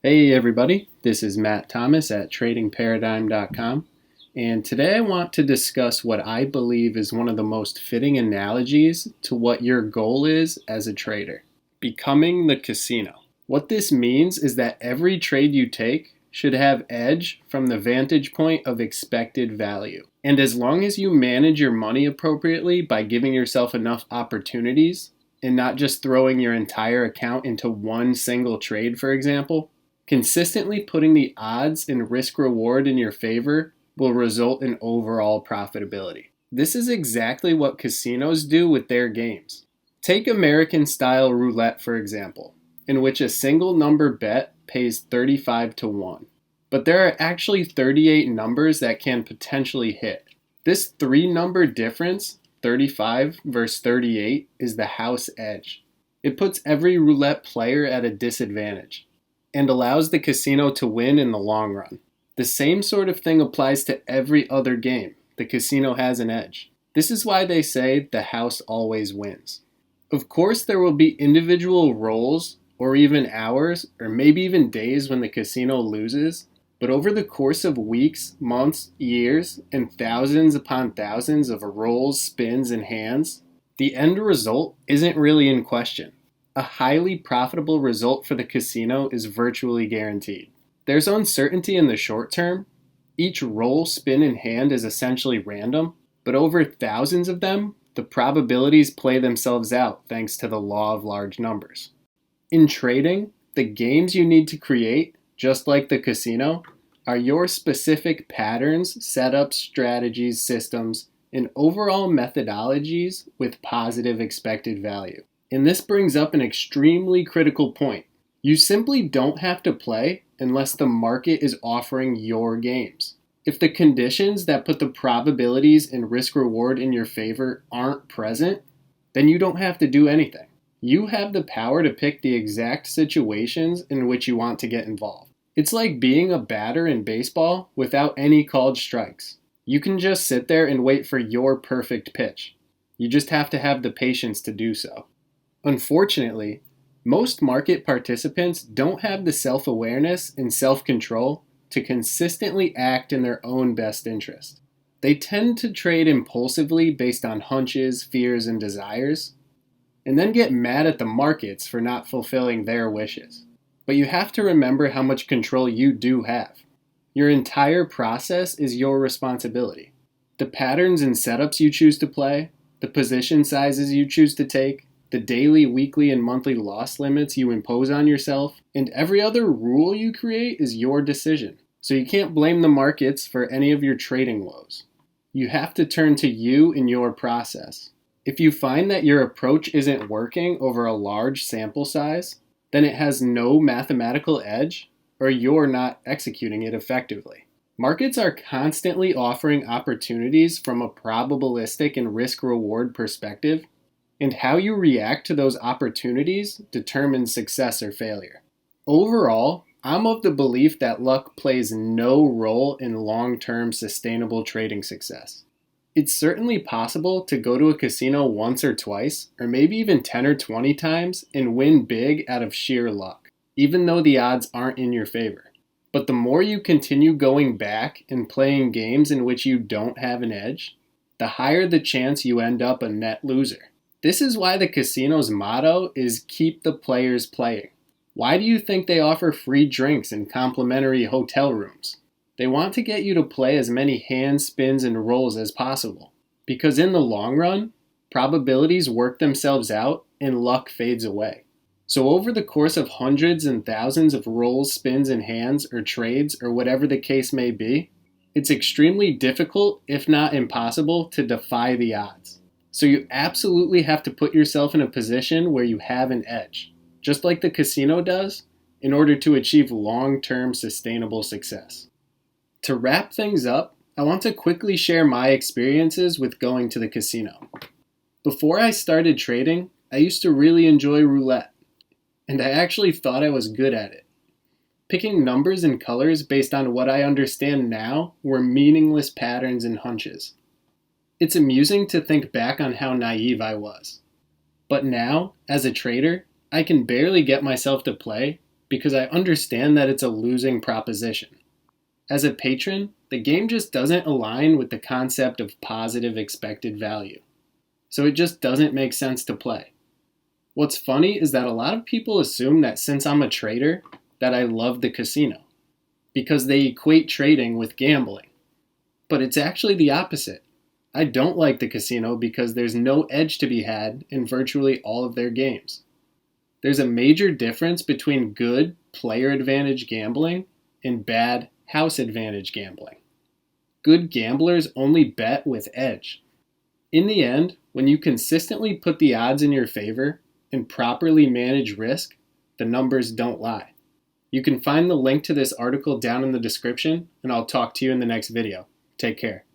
Hey everybody, this is Matt Thomas at tradingparadigm.com, and today I want to discuss what I believe is one of the most fitting analogies to what your goal is as a trader: becoming the casino. What this means is that every trade you take should have edge from the vantage point of expected value. And as long as you manage your money appropriately by giving yourself enough opportunities and not just throwing your entire account into one single trade, for example, consistently putting the odds and risk reward in your favor will result in overall profitability. This is exactly what casinos do with their games. Take American style roulette, for example, in which a single number bet pays 35 to 1. But there are actually 38 numbers that can potentially hit. This three-number difference, 35 versus 38, is the house edge. It puts every roulette player at a disadvantage and allows the casino to win in the long run. The same sort of thing applies to every other game. The casino has an edge. This is why they say the house always wins. Of course, there will be individual rolls or even hours or maybe even days when the casino loses, but over the course of weeks, months, years, and thousands upon thousands of rolls, spins, and hands, the end result isn't really in question. A highly profitable result for the casino is virtually guaranteed. There's uncertainty in the short term. Each roll, spin, and hand is essentially random, but over thousands of them, the probabilities play themselves out thanks to the law of large numbers. In trading, the games you need to create, just like the casino, are your specific patterns, setups, strategies, systems, and overall methodologies with positive expected value. And this brings up an extremely critical point. You simply don't have to play unless the market is offering your games. If the conditions that put the probabilities and risk reward in your favor aren't present, then you don't have to do anything. You have the power to pick the exact situations in which you want to get involved. It's like being a batter in baseball without any called strikes. You can just sit there and wait for your perfect pitch. You just have to have the patience to do so. Unfortunately, most market participants don't have the self-awareness and self-control to consistently act in their own best interest. They tend to trade impulsively based on hunches, fears, and desires, and then get mad at the markets for not fulfilling their wishes. But you have to remember how much control you do have. Your entire process is your responsibility. The patterns and setups you choose to play, the position sizes you choose to take, the daily, weekly, and monthly loss limits you impose on yourself, and every other rule you create is your decision. So you can't blame the markets for any of your trading woes. You have to turn to you and your process. If you find that your approach isn't working over a large sample size, then it has no mathematical edge, or you're not executing it effectively. Markets are constantly offering opportunities from a probabilistic and risk-reward perspective, and how you react to those opportunities determines success or failure. Overall, I'm of the belief that luck plays no role in long-term sustainable trading success. It's certainly possible to go to a casino once or twice, or maybe even 10 or 20 times, and win big out of sheer luck, even though the odds aren't in your favor. But the more you continue going back and playing games in which you don't have an edge, the higher the chance you end up a net loser. This is why the casino's motto is keep the players playing. Why do you think they offer free drinks and complimentary hotel rooms? They want to get you to play as many hands, spins, and rolls as possible. Because in the long run, probabilities work themselves out and luck fades away. So over the course of hundreds and thousands of rolls, spins, and hands, or trades, or whatever the case may be, it's extremely difficult, if not impossible, to defy the odds. So you absolutely have to put yourself in a position where you have an edge, just like the casino does, in order to achieve long-term sustainable success. To wrap things up, I want to quickly share my experiences with going to the casino. Before I started trading, I used to really enjoy roulette, and I actually thought I was good at it. Picking numbers and colors based on what I understand now were meaningless patterns and hunches. It's amusing to think back on how naive I was. But now, as a trader, I can barely get myself to play because I understand that it's a losing proposition. As a patron, the game just doesn't align with the concept of positive expected value. So it just doesn't make sense to play. What's funny is that a lot of people assume that since I'm a trader, that I love the casino, because they equate trading with gambling. But it's actually the opposite. I don't like the casino because there's no edge to be had in virtually all of their games. There's a major difference between good player advantage gambling and bad house advantage gambling. Good gamblers only bet with edge. In the end, when you consistently put the odds in your favor and properly manage risk, the numbers don't lie. You can find the link to this article down in the description, and I'll talk to you in the next video. Take care.